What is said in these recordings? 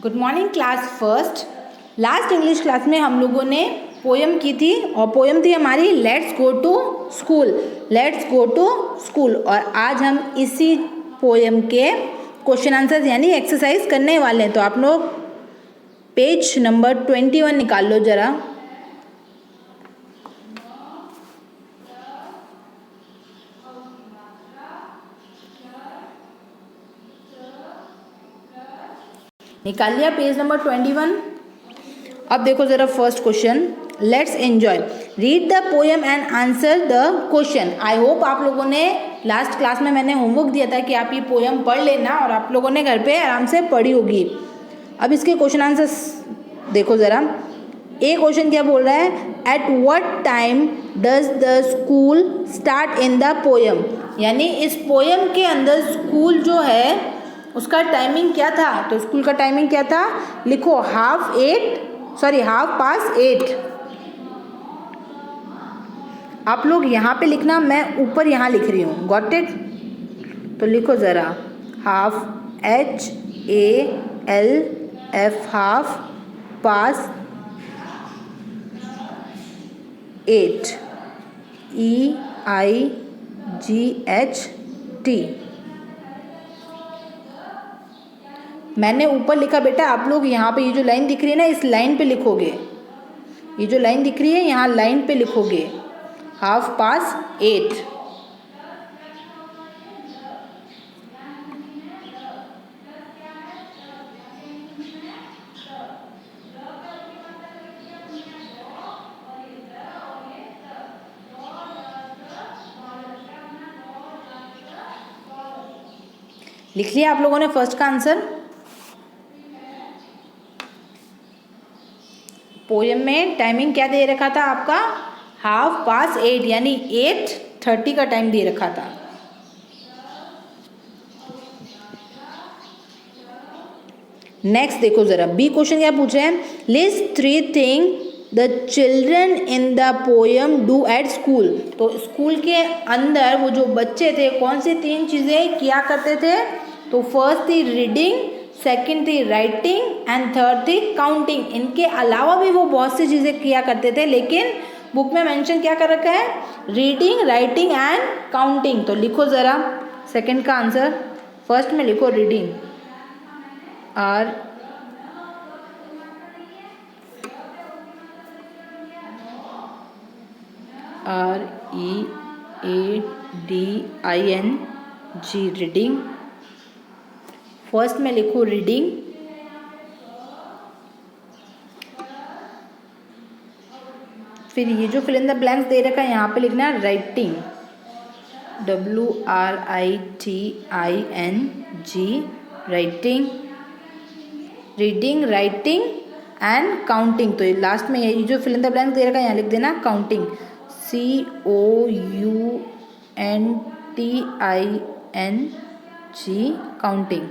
Good morning class first. Last English class में हम लोगों ने पोयम की थी और पोयम थी हमारी let's go to school. Let's go to school. और आज हम इसी पोयम के क्वेश्चन आंसर्स यानी एक्सरसाइज करने वाले हैं। तो आप लोग पेज नंबर 21 निकाल लो ज़रा। निकाल लिया पेज नंबर 21। अब देखो ज़रा first question, let's enjoy. Read the poem and answer the question. I hope आप लोगों ने लास्ट क्लास में मैंने होमवर्क दिया था कि आप ये पोएम पढ़ लेना और आप लोगों ने घर पे आराम से पढ़ी होगी। अब इसके क्वेश्चन आंसर्स देखो ज़रा। ए क्वेश्चन क्या बोल रहा है, at what time does the school start in the poem. यानी इस पोएम के अंदर स्कूल जो है उसका टाइमिंग क्या था। तो स्कूल का टाइमिंग क्या था, लिखो 8:30। आप लोग यहाँ पे लिखना, मैं ऊपर यहाँ लिख रही हूँ। Got it. तो लिखो ज़रा, half HALF half past 8 EIGHT। मैंने ऊपर लिखा बेटा, आप लोग यहाँ पे ये जो लाइन दिख रही है ना, इस लाइन पे लिखोगे। ये जो लाइन दिख रही है यहाँ लाइन पे लिखोगे 8:30। लिख लिया आप लोगों ने फर्स्ट का आंसर। पोएम में टाइमिंग क्या दे रखा था आपका, 8:30 यानी 8:30 का टाइम दे रखा था। नेक्स्ट देखो जरा, बी क्वेश्चन क्या पूछे हैं, list 3 thing the children in the poem do at school. तो स्कूल के अंदर वो जो बच्चे थे कौन सी 3 चीज़ें किया करते थे। तो फर्स्ट थी रीडिंग, सेकंड थी राइटिंग एंड थर्ड थी काउंटिंग। इनके अलावा भी वो बहुत सी चीज़ें किया करते थे, लेकिन बुक में मेंशन क्या कर रखा है, रीडिंग, राइटिंग एंड काउंटिंग। तो लिखो ज़रा सेकंड का आंसर। फर्स्ट में लिखो रीडिंग, READING रीडिंग। फर्स्ट में लिखो रीडिंग, फिर ये जो फिल इन द ब्लैंक्स दे रखा है यहाँ पे लिखना है writing, WRITING writing, reading, writing and counting. तो ये लास्ट में ये जो फिल इन द ब्लैंक्स दे रखा है यहाँ लिख देना counting, COUNTING counting.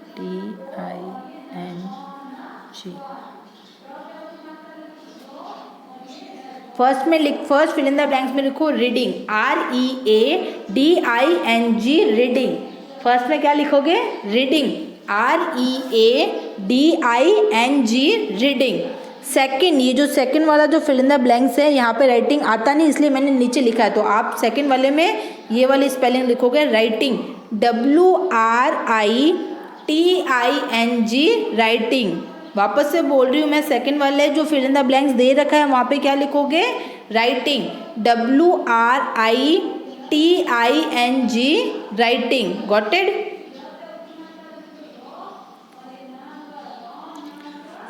COUNTING। First fill in the blanks में लिखो रीडिंग, READING रीडिंग। फर्स्ट में क्या लिखोगे, रीडिंग, READING रीडिंग। सेकंड, ये जो सेकंड वाला जो फिल इन द ब्लैंक्स है यहाँ पे राइटिंग आता नहीं, इसलिए मैंने नीचे लिखा है। तो आप सेकंड वाले में ये वाली स्पेलिंग लिखोगे राइटिंग, WRITING राइटिंग। वापस से बोल रही हूँ मैं, सेकंड वाले जो फिल इन द ब्लैंक्स दे रखा है वहाँ पे क्या लिखोगे, writing, WRITING writing. Got it.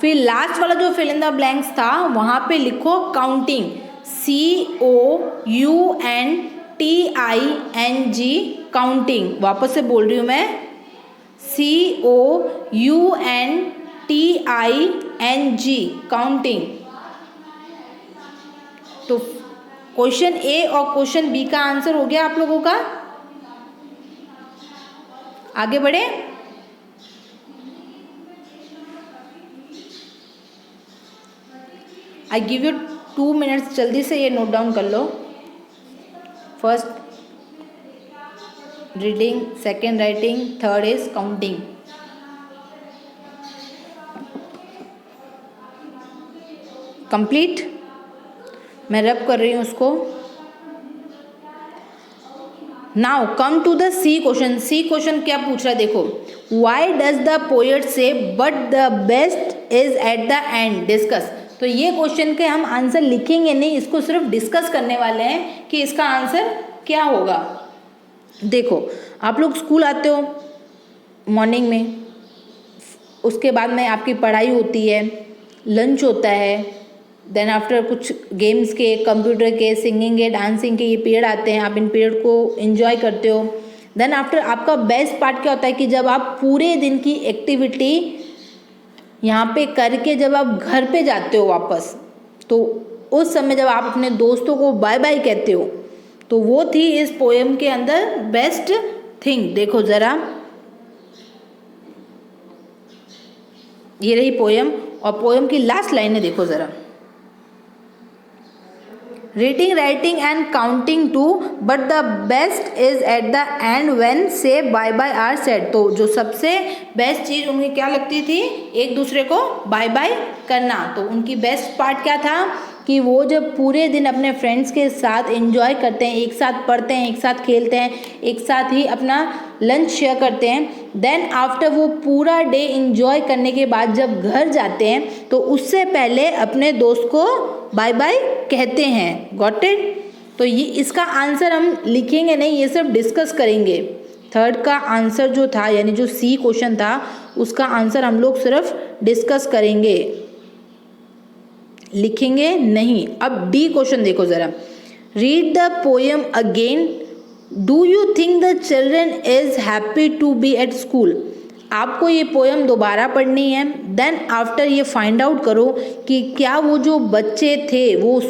फिर लास्ट वाला जो फिल इन द ब्लैंक्स था वहाँ पे लिखो काउंटिंग, COUNTING काउंटिंग। वापस से बोल रही हूँ मैं, COUNTING काउंटिंग। तो क्वेश्चन ए और क्वेश्चन बी का आंसर हो गया आप लोगों का। आगे बढ़े। आई गिव यू 2 मिनट्स, जल्दी से ये नोट डाउन कर लो। First reading, second writing, third is counting. Complete. मैं रब कर रही हूँ उसको। Now come to the C question. C question क्या पूछ रहा है देखो, why does the poet say but the best is at the end, discuss. तो ये क्वेश्चन के हम आंसर लिखेंगे नहीं, इसको सिर्फ डिस्कस करने वाले हैं कि इसका आंसर क्या होगा। देखो आप लोग स्कूल आते हो मॉर्निंग में, उसके बाद में आपकी पढ़ाई होती है, लंच होता है, देन आफ्टर कुछ गेम्स के, कंप्यूटर के, सिंगिंग के, डांसिंग के ये पीरियड आते हैं, आप इन पीरियड को एंजॉय करते हो। देन आफ्टर आपका बेस्ट पार्ट क्या होता है कि जब आप पूरे दिन की एक्टिविटी यहाँ पे करके जब आप घर पे जाते हो वापस, तो उस समय जब आप अपने दोस्तों को बाय बाय कहते हो, तो वो थी इस पोएम के अंदर बेस्ट थिंग। देखो ज़रा, ये रही पोएम, और पोएम की लास्ट लाइन है, देखो ज़रा, reading, writing and counting too, but the best is at the end when say bye bye are said. तो जो सबसे बेस्ट चीज़ उन्हें क्या लगती थी, एक दूसरे को बाय बाय करना। तो उनकी बेस्ट पार्ट क्या था कि वो जब पूरे दिन अपने फ्रेंड्स के साथ एंजॉय करते हैं, एक साथ पढ़ते हैं, एक साथ खेलते हैं, एक साथ ही अपना लंच शेयर करते हैं, देन आफ्टर वो पूरा डे एंजॉय करने के बाद जब घर जाते हैं तो उससे पहले अपने दोस्त को बाय बाय कहते हैं। Got it. तो ये इसका आंसर हम लिखेंगे नहीं, ये सिर्फ डिस्कस करेंगे। थर्ड का आंसर जो था, यानी जो सी क्वेश्चन था, उसका आंसर हम लोग सिर्फ डिस्कस करेंगे, लिखेंगे नहीं। अब डी क्वेश्चन देखो ज़रा, read the poem again, do you think the children is happy to be at school. आपको ये पोएम दोबारा पढ़नी है, देन आफ्टर ये फाइंड आउट करो कि क्या वो जो बच्चे थे वो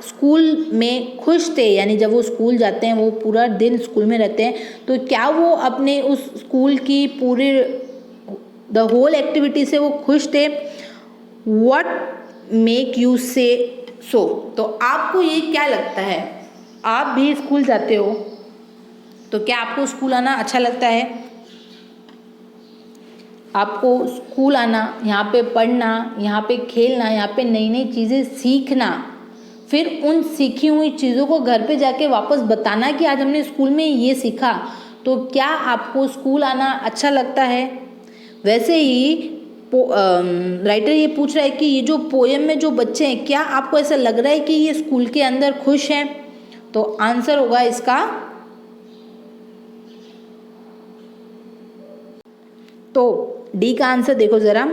स्कूल में खुश थे, यानी जब वो स्कूल जाते हैं, वो पूरा दिन स्कूल में रहते हैं, तो क्या वो अपने उस स्कूल की पूरी द होल एक्टिविटी से वो खुश थे। What make you say so? तो आपको ये क्या लगता है, आप भी स्कूल जाते हो, तो क्या आपको स्कूल आना अच्छा लगता है? आपको स्कूल आना, यहाँ पे पढ़ना, यहाँ पे खेलना, यहाँ पे नई नई चीज़ें सीखना, फिर उन सीखी हुई चीज़ों को घर पे जाके वापस बताना कि आज हमने स्कूल में ये सीखा, तो क्या आपको स्कूल आना अच्छा लगता है? वैसे ही राइटर ये पूछ रहा है कि ये जो पोएम में जो बच्चे हैं, क्या आपको ऐसा लग रहा है कि ये स्कूल के अंदर खुश हैं? तो आंसर होगा इसका, तो डी का आंसर देखो जरा,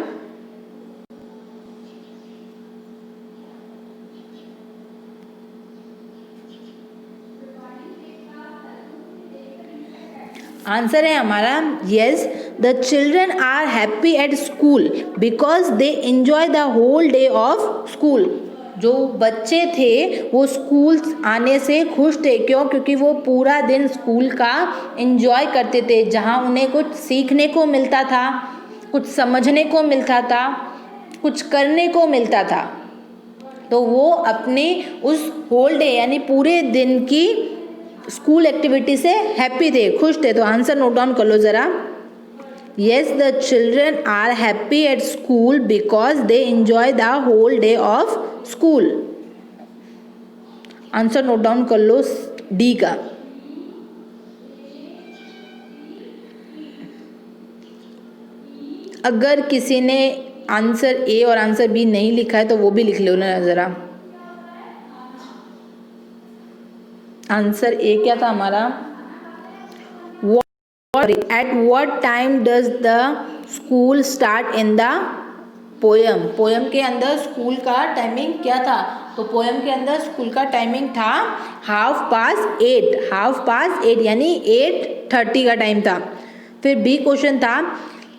आंसर है हमारा yes, the children are happy at school because they enjoy the whole day of school. जो बच्चे थे वो स्कूल आने से खुश थे, क्यों? क्योंकि वो पूरा दिन स्कूल का एंजॉय करते थे, जहाँ उन्हें कुछ सीखने को मिलता था, कुछ समझने को मिलता था, कुछ करने को मिलता था। तो वो अपने उस होल डे यानी पूरे दिन की स्कूल एक्टिविटी से हैप्पी थे, खुश थे। तो आंसर नोट डाउन कर लो ज़रा, yes the children are happy at school because they enjoy the whole day of school. Answer note down कर लो डी का। अगर किसी ने आंसर ए और आंसर बी नहीं लिखा है तो वो भी लिख लो ना ज़रा। आंसर ए क्या था हमारा, at what time does the school start in the poem. Poem के अंदर स्कूल का टाइमिंग क्या था? तो पोएम के अंदर स्कूल का टाइमिंग था 8:30, 8:30 यानी 8:30 का टाइम था। फिर बी क्वेश्चन था,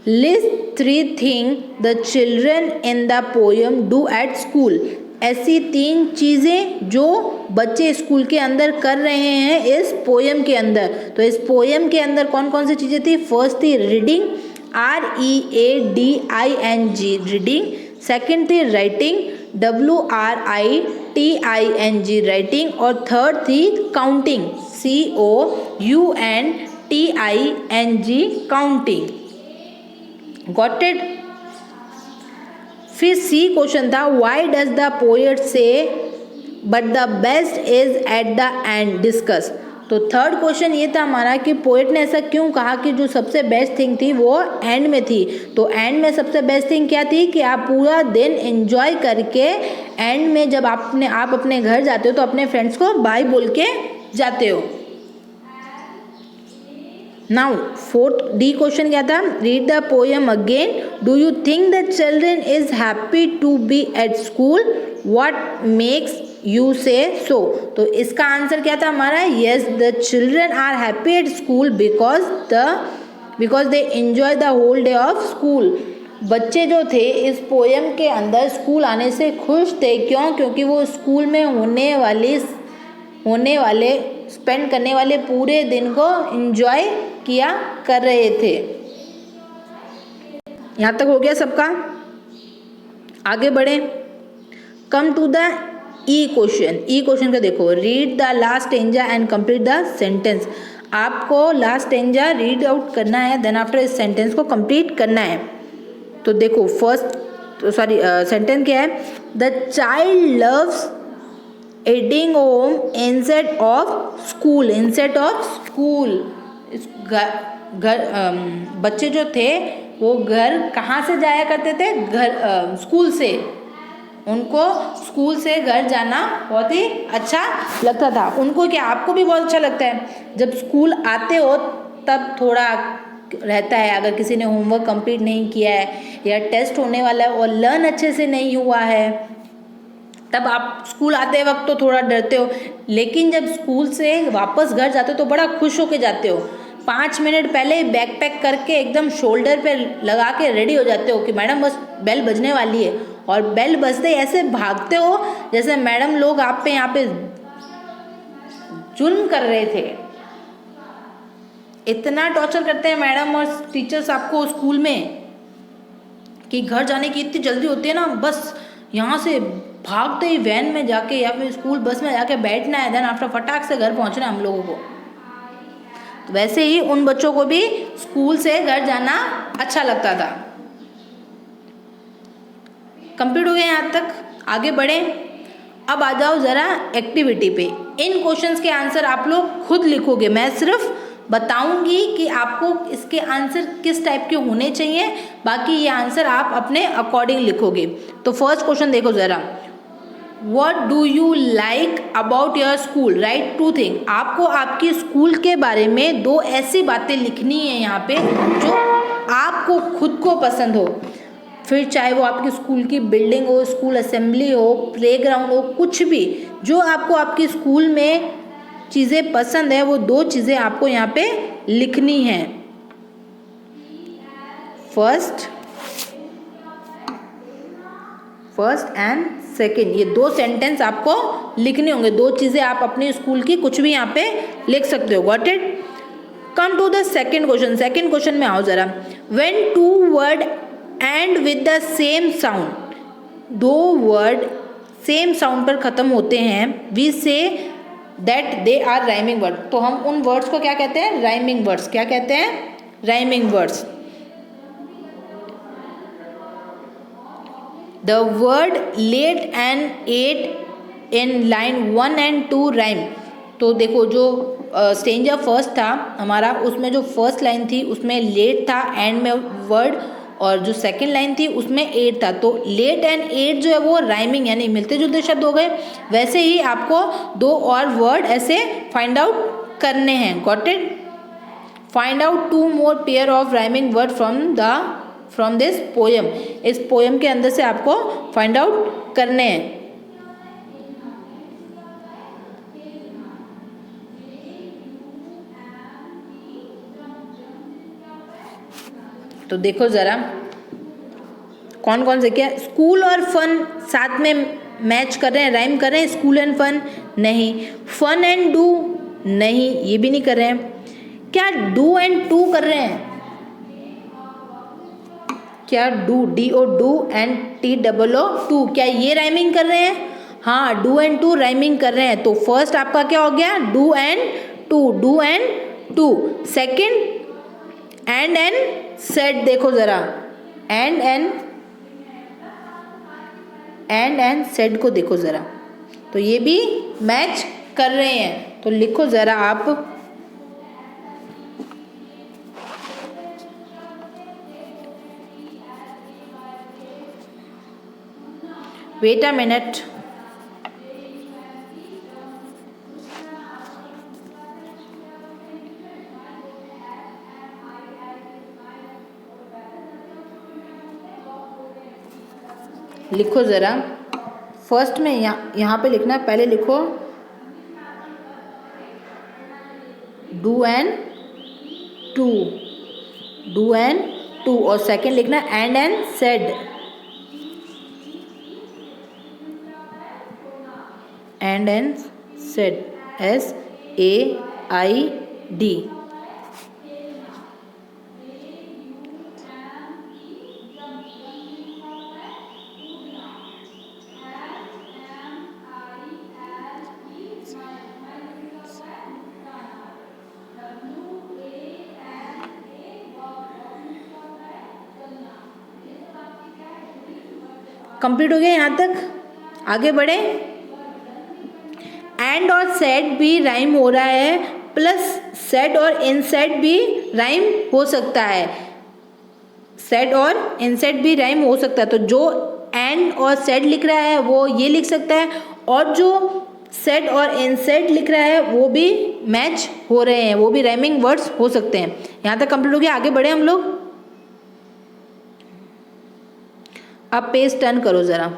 list 3 thing the children in the poem do at school. ऐसी 3 चीज़ें जो बच्चे स्कूल के अंदर कर रहे हैं इस पोएम के अंदर। तो इस पोएम के अंदर कौन कौन सी चीज़ें थी? फर्स्ट थी रीडिंग, READING रीडिंग। सेकंड थी राइटिंग, WRITING राइटिंग, और थर्ड थी counting, COUNTING counting. Got it. फिर सी क्वेश्चन था why does the poet say but the best is at the end, discuss. तो थर्ड क्वेश्चन ये था हमारा कि पोएट ने ऐसा क्यों कहा कि जो सबसे बेस्ट थिंग थी वो एंड में थी। तो एंड में सबसे बेस्ट थिंग क्या थी कि आप पूरा दिन एंजॉय करके एंड में जब आप अपने घर जाते हो तो अपने फ्रेंड्स को बाय बोल के जाते हो। नाउ फोर्थ डी क्वेश्चन क्या था, read the poem again, do you think the children is happy to be at school, what makes you say so. तो इसका आंसर क्या था हमारा, yes the children are happy at school because they enjoy the whole day of school. बच्चे जो थे इस poem के अंदर स्कूल आने से खुश थे, क्यों, क्योंकि वो स्कूल में होने वाले स्पेंड करने वाले पूरे दिन को एंजॉय किया कर रहे थे। यहाँ तक हो गया सबका, आगे बढ़े। Come to the E question. E question का देखो, read the last stanza and complete the sentence. आपको लास्ट स्टेंजा रीड आउट करना है, देन आफ्टर इस सेंटेंस को कंप्लीट करना है। तो देखो सेंटेंस क्या है, the child loves adding home instead of school. बच्चे जो थे वो घर कहाँ से जाया करते थे, स्कूल से। उनको स्कूल से घर जाना बहुत ही अच्छा लगता था। उनको क्या, आपको भी बहुत अच्छा लगता है जब स्कूल आते हो तब थोड़ा रहता है, अगर किसी ने होमवर्क कंप्लीट नहीं किया है या टेस्ट होने वाला है और लर्न अच्छे से नहीं हुआ है, तब आप स्कूल आते वक्त तो थोड़ा डरते हो, लेकिन जब स्कूल से वापस घर जाते हो तो बड़ा खुश होके जाते हो। 5 मिनट पहले बैग पैक करके एकदम शोल्डर पे लगा के रेडी हो जाते हो कि मैडम बस बेल बजने वाली है, और बेल बजते ऐसे भागते हो जैसे मैडम लोग आप पे यहाँ पे जुल्म कर रहे थे। इतना टॉर्चर करते हैं मैडम और टीचर्स आपको स्कूल में कि घर जाने की इतनी जल्दी होती है ना, बस यहाँ से भागते ही वैन में जाके या फिर स्कूल बस में जाके बैठना है, देन आफ्टर फटाक से घर पहुँचना है हम लोगों को। तो वैसे ही उन बच्चों को भी स्कूल से घर जाना अच्छा लगता था। कंप्लीट हो गया यहाँ तक, आगे बढ़े। अब आ जाओ ज़रा एक्टिविटी पे। इन क्वेश्चंस के आंसर आप लोग खुद लिखोगे, मैं सिर्फ बताऊंगी कि आपको इसके आंसर किस टाइप के होने चाहिए, बाकी ये आंसर आप अपने अकॉर्डिंग लिखोगे। तो फर्स्ट क्वेश्चन देखो ज़रा, What do you like about your school? Write 2 things. आपको आपकी स्कूल के बारे में 2 ऐसी बातें लिखनी है यहाँ पे जो आपको खुद को पसंद हो। फिर चाहे वो आपकी स्कूल की बिल्डिंग हो, स्कूल असेंबली हो, प्लेग्राउंड हो, कुछ भी जो आपको आपकी स्कूल में चीज़ें पसंद है, वो 2 चीज़ें आपको यहाँ पे लिखनी हैं। फर्स्ट एंड सेकेंड, ये 2 सेंटेंस आपको लिखने होंगे। 2 चीज़ें आप अपनी स्कूल की कुछ भी यहाँ पे लिख सकते हो। Got it. Come to the second question. Second question में आओ ज़रा। When 2 word end with the same sound, 2 word same sound पर ख़त्म होते हैं, we say that they are rhyming word. तो हम उन वर्ड्स को क्या कहते हैं, राइमिंग वर्ड्स। क्या कहते हैं, rhyming words. The word late and ate in line 1 and 2 rhyme। तो देखो जो स्टेंजा फर्स्ट था हमारा, उसमें जो फर्स्ट लाइन थी उसमें लेट था एंड में वर्ड, और जो सेकंड लाइन थी उसमें एट था। तो लेट एंड एट जो है वो राइमिंग यानी मिलते जुलते शब्द हो गए। वैसे ही आपको 2 और वर्ड ऐसे फाइंड आउट करने हैं। Got it. Find out 2 more pair of rhyming word from this poem. इस पोएम के अंदर से आपको फाइंड आउट करने हैं। तो देखो जरा कौन कौन से, क्या स्कूल और फन साथ में मैच कर रहे हैं, राइम कर रहे हैं। स्कूल एंड फन नहीं, फन एंड डू नहीं, ये भी नहीं कर रहे हैं। क्या डू एंड टू कर रहे हैं, क्या do, D O do and T double O too, क्या ये राइमिंग कर रहे हैं? हाँ, डू एंड टू राइमिंग कर रहे हैं। तो फर्स्ट आपका क्या हो गया? Do and too, do and too. Second and said, देखो जरा, एंड सेड को देखो जरा, तो ये भी मैच कर रहे हैं। तो लिखो जरा आप, वेट अ मिनट, लिखो ज़रा। फर्स्ट में यहाँ पे लिखना है, पहले लिखो do and too, do and too, और सेकंड लिखना and said, and said, SAID। Complete हो गया यहाँ तक? आगे बढ़े। एंड और सेड भी राइम हो रहा है, प्लस सेड और इनसेड भी राइम हो सकता है। सेड और इनसेड भी राइम हो सकता है। तो जो एंड और सेड लिख रहा है वो ये लिख सकता है, और जो सेड और इनसेड लिख रहा है वो भी मैच हो रहे हैं, वो भी राइमिंग वर्ड्स हो सकते हैं। यहाँ तक कंप्लीट हो गया। आगे बढ़े हम लोग। अब पेज टर्न करो ज़रा।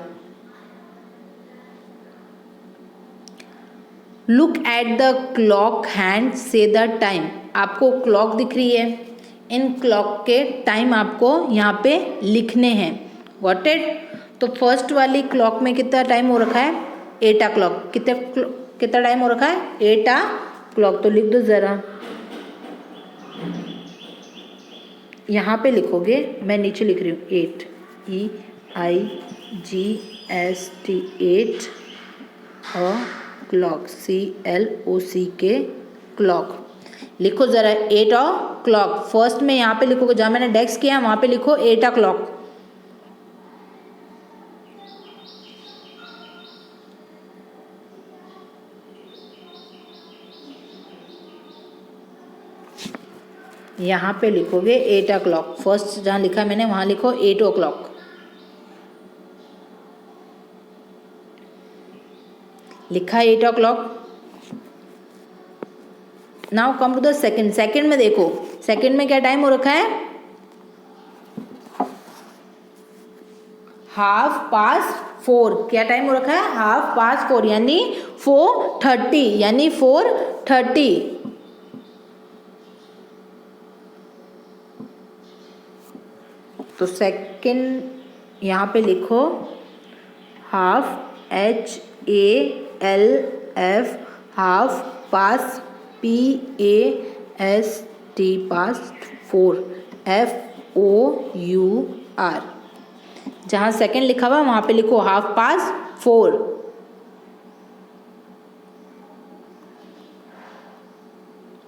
Look at the clock hand, से द टाइम। आपको क्लॉक दिख रही है, इन क्लॉक के टाइम आपको यहाँ पे लिखने हैं। Got it? तो फर्स्ट वाली क्लॉक में कितना टाइम हो रखा है? 8 o'clock। कितना टाइम हो रखा है? 8 o'clock। तो लिख दो ज़रा, यहाँ पे लिखोगे, मैं नीचे लिख रही हूँ 8, EIGST 8, और क्लॉक CLOCK, क्लॉक। लिखो ज़रा 8 o'clock। फर्स्ट में यहाँ पे लिखोगे, जहाँ मैंने डेस्क किया वहाँ पे लिखो 8 o'clock। यहाँ पे लिखोगे 8 o'clock। फर्स्ट जहाँ लिखा मैंने वहाँ लिखो 8 o'clock। लिखा 8 o'clock। Now come to the second. Second में देखो, सेकंड में क्या टाइम हो रखा है? 4:30। क्या टाइम हो रखा है? 4:30, यानी 4:30, यानी 4:30। तो सेकंड यहाँ पे लिखो हाफ, HALF, हाफ, पास, PAST, पास्ट, 4, FOUR। जहाँ सेकंड लिखा हुआ वहाँ पे लिखो 4:30।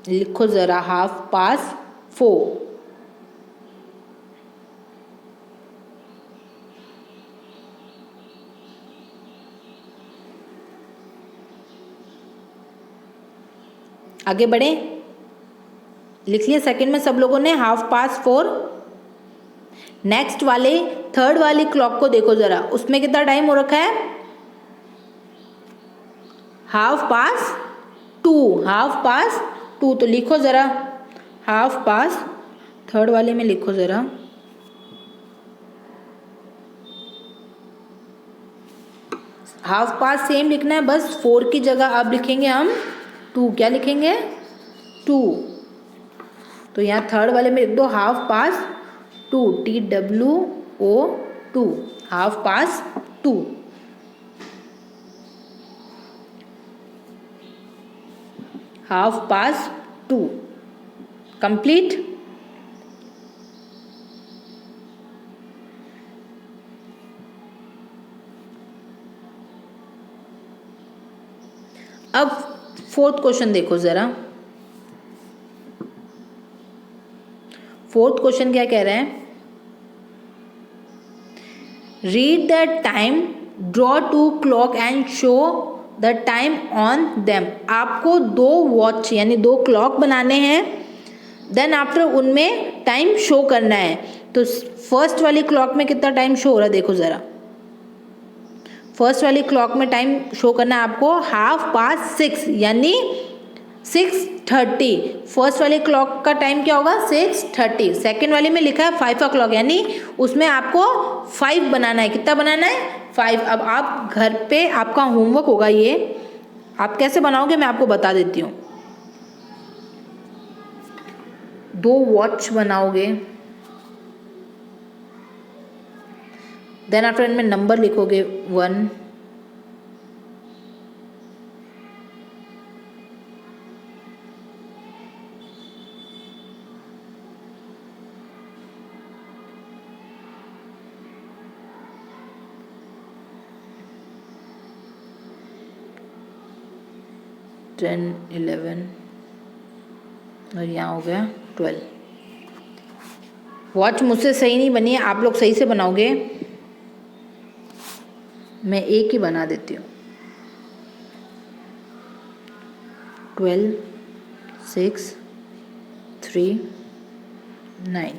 लिखो ज़रा 4:30। आगे बढ़े। लिख लिया सेकंड में सब लोगों ने 4:30। नेक्स्ट वाले थर्ड वाली क्लॉक को देखो ज़रा, उसमें कितना टाइम हो रखा है? 2:30। तो लिखो ज़रा 2:30। थर्ड वाले में लिखो ज़रा, हाफ पास सेम लिखना है, बस 4 की जगह अब लिखेंगे हम 2। क्या लिखेंगे? 2। तो यहाँ थर्ड वाले में लिख दो 2:30, TWO2, 2:30। Half past 2। कंप्लीट। अब फोर्थ क्वेश्चन देखो ज़रा। फोर्थ क्वेश्चन क्या कह रहे हैं, read the time, draw two clock and show the time on them. आपको 2 वॉच यानी 2 क्लॉक बनाने हैं, देन आफ्टर उनमें टाइम शो करना है। तो फर्स्ट वाली क्लॉक में कितना टाइम शो हो रहा है देखो ज़रा। फर्स्ट वाली क्लॉक में टाइम शो करना है आपको 6:30 यानी 6:30। फर्स्ट वाली क्लॉक का टाइम क्या होगा 6:30। सेकेंड वाली में लिखा है 5 o'clock यानी उसमें आपको 5 बनाना है। कितना बनाना है 5। अब आप घर पे आपका होमवर्क होगा ये, आप कैसे बनाओगे मैं आपको बता देती हूँ। 2 वॉच बनाओगे, देन आफ्टर इनमें नंबर लिखोगे 1, 10, 11 और यहाँ हो गया 12। वॉच मुझसे सही नहीं बनी है, आप लोग सही से बनाओगे। मैं एक ही बना देती हूँ। 12, 6, 3, 9,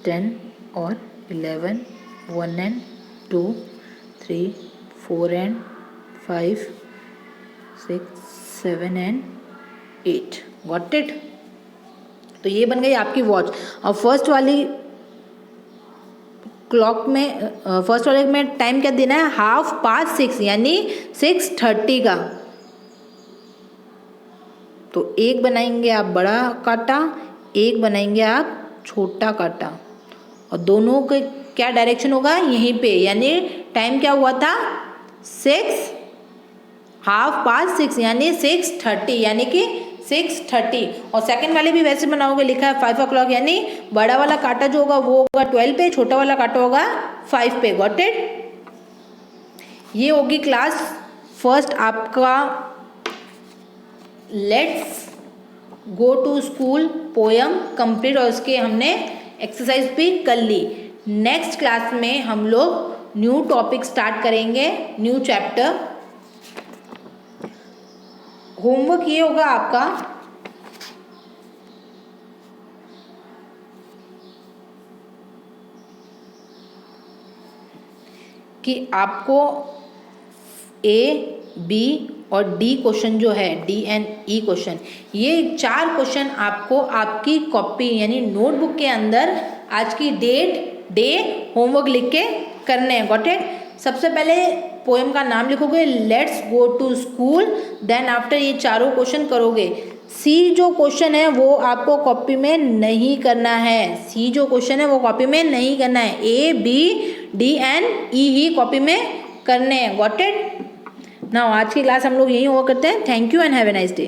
10 और 11, 1 and 2, 3, 4 and 5, 6, 7 and 8। Got it. तो ये बन गई आपकी वॉच। और फर्स्ट वाली क्लॉक में फर्स्ट वाले में टाइम क्या देना है 6:30 यानी 6:30 का। तो एक बनाएंगे आप बड़ा कांटा, एक बनाएंगे आप छोटा कांटा, और दोनों के क्या डायरेक्शन होगा यहीं पे, यानी टाइम क्या हुआ था 6:30 यानी 6:30 यानी कि 6:30। और सेकंड वाले भी वैसे बनाओगे, लिखा है 5 o'clock यानी बड़ा वाला कांटा जो होगा वो होगा 12 पे, छोटा वाला कांटा होगा 5 पे। Got it. ये होगी क्लास फर्स्ट आपका let's go to school poem complete, और उसके हमने एक्सरसाइज भी कर ली। नेक्स्ट क्लास में हम लोग न्यू टॉपिक स्टार्ट करेंगे, न्यू चैप्टर। होमवर्क ये होगा आपका कि आपको A, B और D क्वेश्चन जो है D and E क्वेश्चन, ये 4 क्वेश्चन आपको आपकी कॉपी यानी नोटबुक के अंदर आज की डेट डे होमवर्क लिख के करने हैं। Got it. सबसे पहले पोएम का नाम लिखोगे let's go to school, then after ये चारों क्वेश्चन करोगे। सी जो क्वेश्चन है वो आपको कॉपी में नहीं करना है, सी जो क्वेश्चन है वो कॉपी में नहीं करना है, A, B, D and E he copy में करने हैं। Got it. नाउ आज की क्लास हम लोग यही हुआ करते हैं। Thank you and have a nice day.